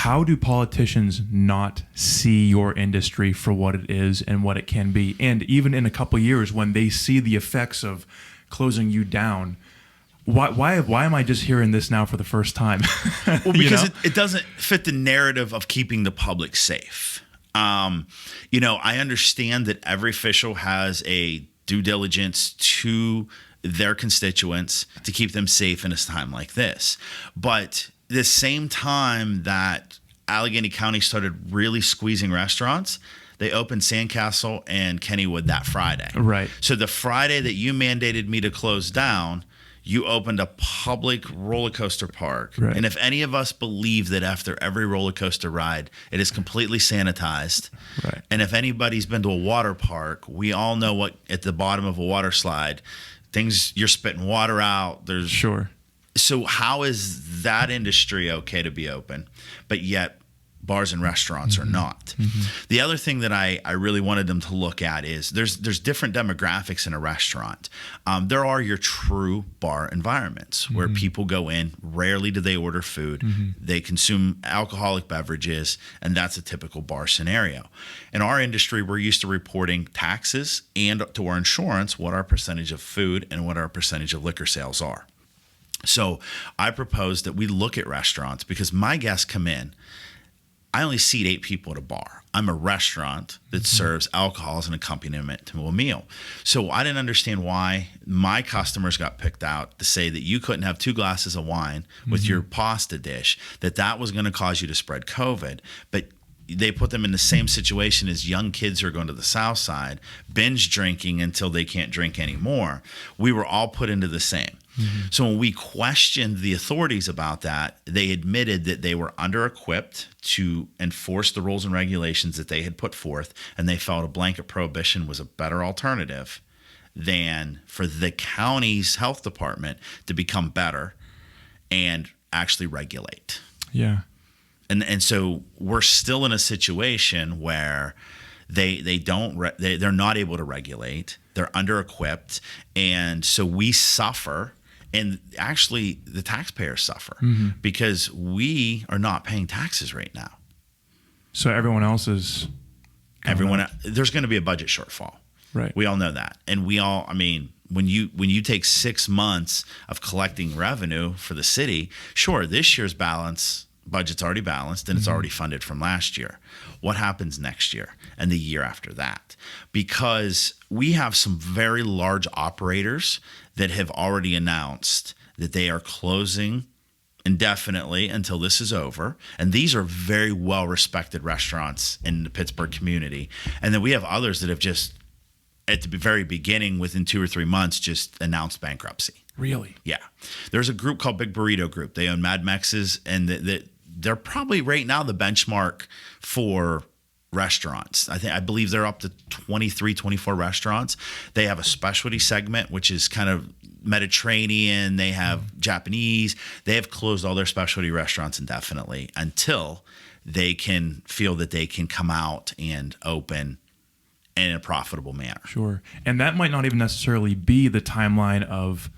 how do politicians not see your industry for what it is and what it can be? And even in a couple of years, when they see the effects of closing you down, why am I just hearing this now for the first time? Well, because it doesn't fit the narrative of keeping the public safe. I understand that every official has a due diligence to their constituents to keep them safe in a time like this. But the same time that Allegheny County started really squeezing restaurants, they opened Sandcastle and Kennywood that Friday. Right. So the Friday that you mandated me to close down, you opened a public roller coaster park. Right. And if any of us believe that after every roller coaster ride, it is completely sanitized. Right. And if anybody's been to a water park, we all know what at the bottom of a water slide, you're spitting water out. Sure. So how is that industry okay to be open, but yet bars and restaurants are not? The other thing that I really wanted them to look at is there's different demographics in a restaurant. There are your true bar environments where people go in, rarely do they order food, they consume alcoholic beverages, and that's a typical bar scenario. In our industry, we're used to reporting taxes and to our insurance what our percentage of food and what our percentage of liquor sales are. So I propose that we look at restaurants because my guests come in. I only seat 8 people at a bar. I'm a restaurant that serves alcohol as an accompaniment to a meal. So I didn't understand why my customers got picked out to say that you couldn't have 2 glasses of wine with your pasta dish, that was going to cause you to spread COVID. But they put them in the same situation as young kids who are going to the South Side, binge drinking until they can't drink anymore. We were all put into the same. So when we questioned the authorities about that, they admitted that they were under-equipped to enforce the rules and regulations that they had put forth, and they felt a blanket prohibition was a better alternative than for the county's health department to become better and actually regulate. Yeah. And so we're still in a situation where they're not able to regulate. They're under-equipped, and so we suffer. And actually, the taxpayers suffer because we are not paying taxes right now. So everyone else is. There's going to be a budget shortfall. Right. We all know that, and when you take 6 months of collecting revenue for the city, sure, this year's budget's already balanced and it's already funded from last year. What happens next year and the year after that? Because we have some very large operators that have already announced that they are closing indefinitely until this is over. And these are very well-respected restaurants in the Pittsburgh community. And then we have others that have just, at the very beginning, within 2 or 3 months, just announced bankruptcy. Really? Yeah. There's a group called Big Burrito Group. They own Mad Mex's, and they're probably right now the benchmark for restaurants. I believe they're up to 23, 24 restaurants. They have a specialty segment, which is kind of Mediterranean. They have Japanese. They have closed all their specialty restaurants indefinitely until they can feel that they can come out and open in a profitable manner. Sure. And that might not even necessarily be the timeline of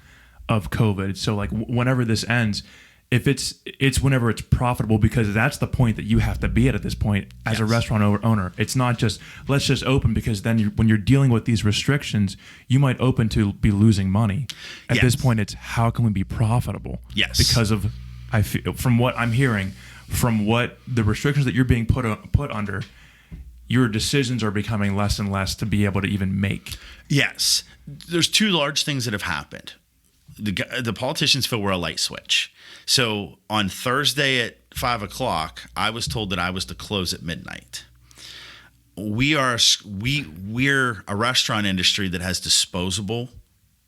COVID. So like whenever this ends, if it's whenever it's profitable, because that's the point that you have to be at this point as a restaurant owner. It's not just let's just open, because then when you're dealing with these restrictions, you might open to be losing money. At this point, it's how can we be profitable? Yes. Because of from what I'm hearing, from what the restrictions that you're being put under, your decisions are becoming less and less to be able to even make. Yes. There's 2 large things that have happened. The politicians feel we're a light switch. So on Thursday at 5:00, I was told that I was to close at midnight. We're a restaurant industry that has disposable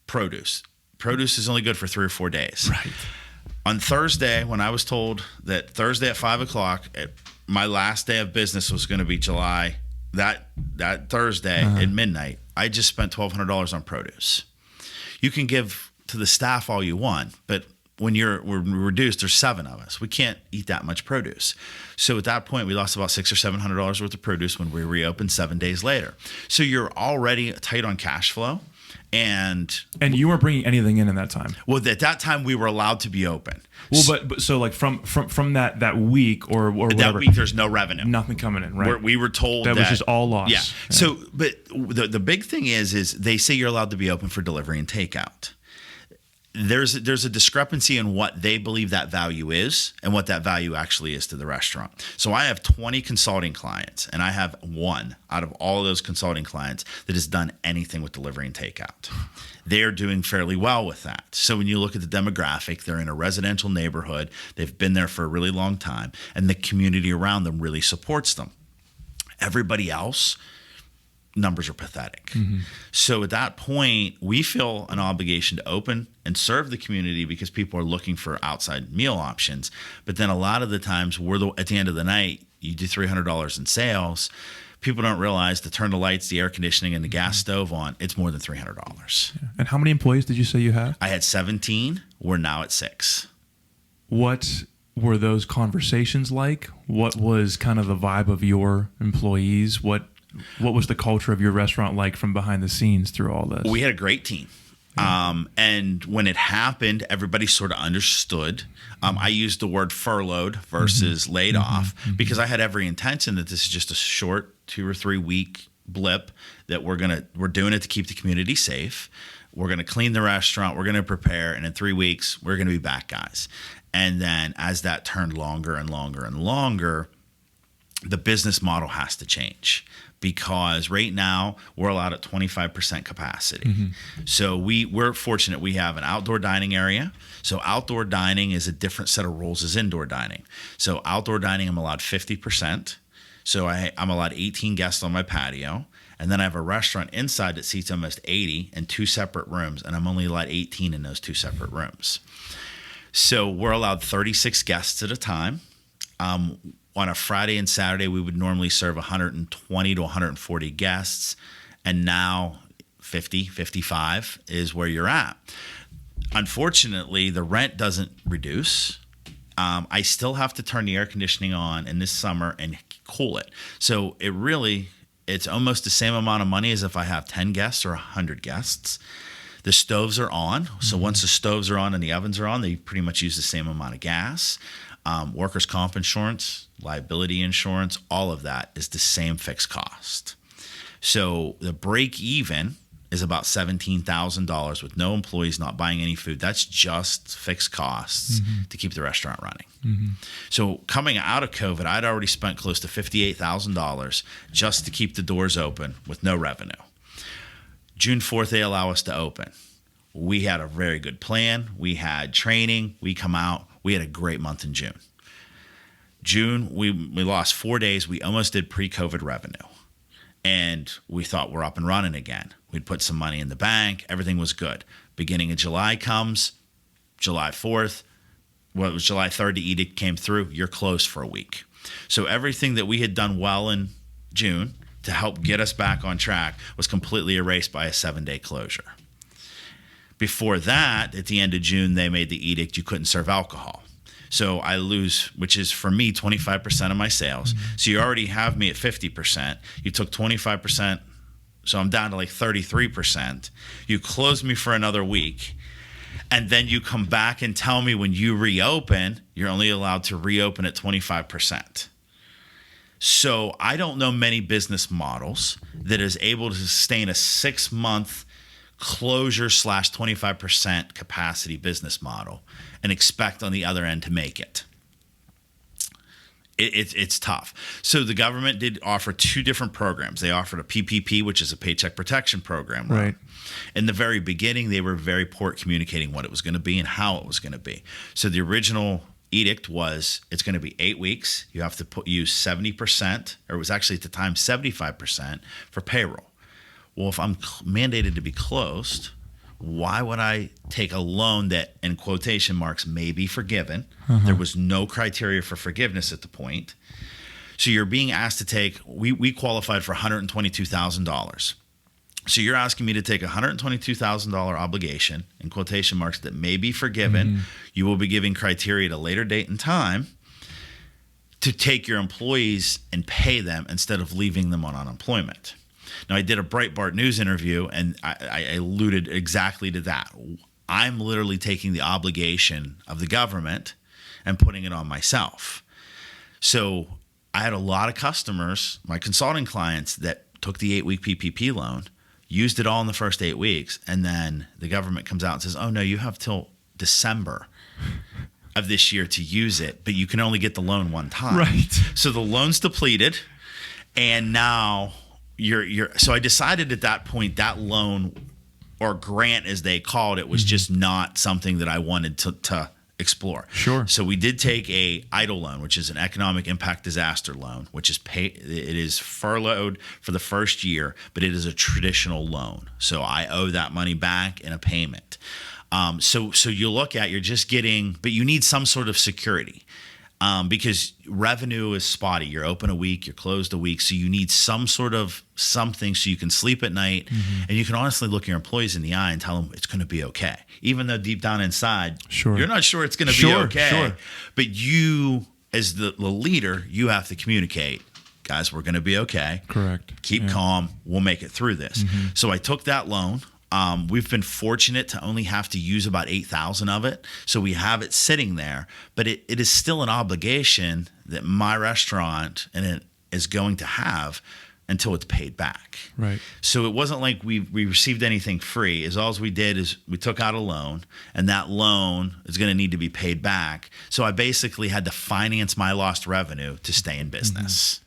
produce. Produce is only good for 3 or 4 days. Right. On Thursday, when I was told that Thursday at 5:00, my last day of business was going to be July, that Thursday at midnight, I just spent $1,200 on produce. You can give to the staff all you want, but when we're reduced, there's 7 of us. We can't eat that much produce. So at that point, we lost about $600 or $700 worth of produce when we reopened 7 days later. So you're already tight on cash flow, And you weren't bringing anything in that time. well, at that time we were allowed to be open. Well, but so like from that week or whatever, That week there's no revenue. nothing coming in, right? We were told that was just all loss. Yeah. So, but the big thing is they say you're allowed to be open for delivery and takeout. There's a discrepancy in what they believe that value is and what that value actually is to the restaurant. So I have 20 consulting clients, and I have one out of all of those consulting clients that has done anything with delivery and takeout. They're doing fairly well with that. So when you look at the demographic, they're in a residential neighborhood. They've been there for a really long time, and the community around them really supports them. Everybody else, numbers are pathetic. So at that point, we feel an obligation to open and serve the community because people are looking for outside meal options. But then a lot of the times, at the end of the night, you do $300 in sales. People don't realize to turn the lights, the air conditioning, and the gas stove on, it's more than $300. Yeah. And how many employees did you say you have? I had 17. We're now at 6. What were those conversations like? What was kind of the vibe of your employees? What was the culture of your restaurant like from behind the scenes through all this? We had a great team. And when it happened, everybody sort of understood. I used the word furloughed versus laid off because I had every intention that this is just a short 2 or 3 week blip that we're doing it to keep the community safe. We're going to clean the restaurant. We're going to prepare. And in 3 weeks, we're going to be back, guys. And then as that turned longer and longer and longer, the business model has to change. Because right now we're allowed at 25% capacity. So we're fortunate we have an outdoor dining area. So outdoor dining is a different set of rules as indoor dining. So outdoor dining, I'm allowed 50%. So I'm allowed 18 guests on my patio. And then I have a restaurant inside that seats almost 80 in 2 separate rooms. And I'm only allowed 18 in those 2 separate rooms. So we're allowed 36 guests at a time. On a Friday and Saturday, we would normally serve 120 to 140 guests. And now 50, 55 is where you're at. Unfortunately, the rent doesn't reduce. I still have to turn the air conditioning on in this summer and cool it. So it's almost the same amount of money as if I have 10 guests or 100 guests. The stoves are on. So once the stoves are on and the ovens are on, they pretty much use the same amount of gas. Workers' comp insurance, liability insurance, all of that is the same fixed cost. So the break even is about $17,000 with no employees, not buying any food. That's just fixed costs to keep the restaurant running. So coming out of COVID, I'd already spent close to $58,000 just to keep the doors open with no revenue. June 4th, they allow us to open. We had a very good plan. We had training. We come out. We had a great month in June. June, we lost 4 days. We almost did pre-COVID revenue. And we thought we're up and running again. We'd put some money in the bank. Everything was good. Beginning of July comes, July 4th. Well, it was July 3rd, the edict came through. You're closed for a week. So everything that we had done well in June to help get us back on track was completely erased by a 7-day closure. Before that, at the end of June, they made the edict you couldn't serve alcohol. So I lose, which is for me, 25% of my sales. So you already have me at 50%. You took 25%, so I'm down to like 33%. You close me for another week. And then you come back and tell me when you reopen, you're only allowed to reopen at 25%. So I don't know many business models that is able to sustain a 6-month closure / 25% capacity business model and expect on the other end to make it. It's tough. So the government did offer 2 different programs. They offered a PPP, which is a paycheck protection program. Right. In the very beginning, they were very poor at communicating what it was going to be and how it was going to be. So the original edict was it's going to be 8 weeks. You have to use 70%, or it was actually at the time 75% for payroll. Well, if I'm mandated to be closed, why would I take a loan that, in quotation marks, may be forgiven? There was no criteria for forgiveness at the point. So you're being asked to take, we qualified for $122,000. So you're asking me to take a $122,000 obligation, in quotation marks, that may be forgiven. You will be giving criteria at a later date and time to take your employees and pay them instead of leaving them on unemployment. Now, I did a Breitbart News interview, and I alluded exactly to that. I'm literally taking the obligation of the government and putting it on myself. So I had a lot of customers, my consulting clients, that took the 8-week PPP loan, used it all in the first 8 weeks, and then the government comes out and says, oh, no, you have till December of this year to use it, but you can only get the loan one time. Right. So the loan's depleted, and now so I decided at that point that loan or grant, as they called it, was just not something that I wanted to explore. Sure. So we did take a EIDL loan, which is an economic impact disaster loan, which is it is furloughed for the first year, but it is a traditional loan. So I owe that money back in a payment. So you look at, you're just getting, but you need some sort of security. Because revenue is spotty. You're open a week, you're closed a week. So you need some sort of something so you can sleep at night, and you can honestly look your employees in the eye and tell them it's going to be okay. Even though deep down inside, you're not sure it's going to be okay. Sure. But you, as the leader, you have to communicate, guys, we're going to be okay. Correct. Keep calm. We'll make it through this. So I took that loan. We've been fortunate to only have to use about 8,000 of it. So we have it sitting there, but it is still an obligation that my restaurant and it is going to have until it's paid back. Right. So it wasn't like we received anything free. All we did is we took out a loan, and that loan is going to need to be paid back. So I basically had to finance my lost revenue to stay in business.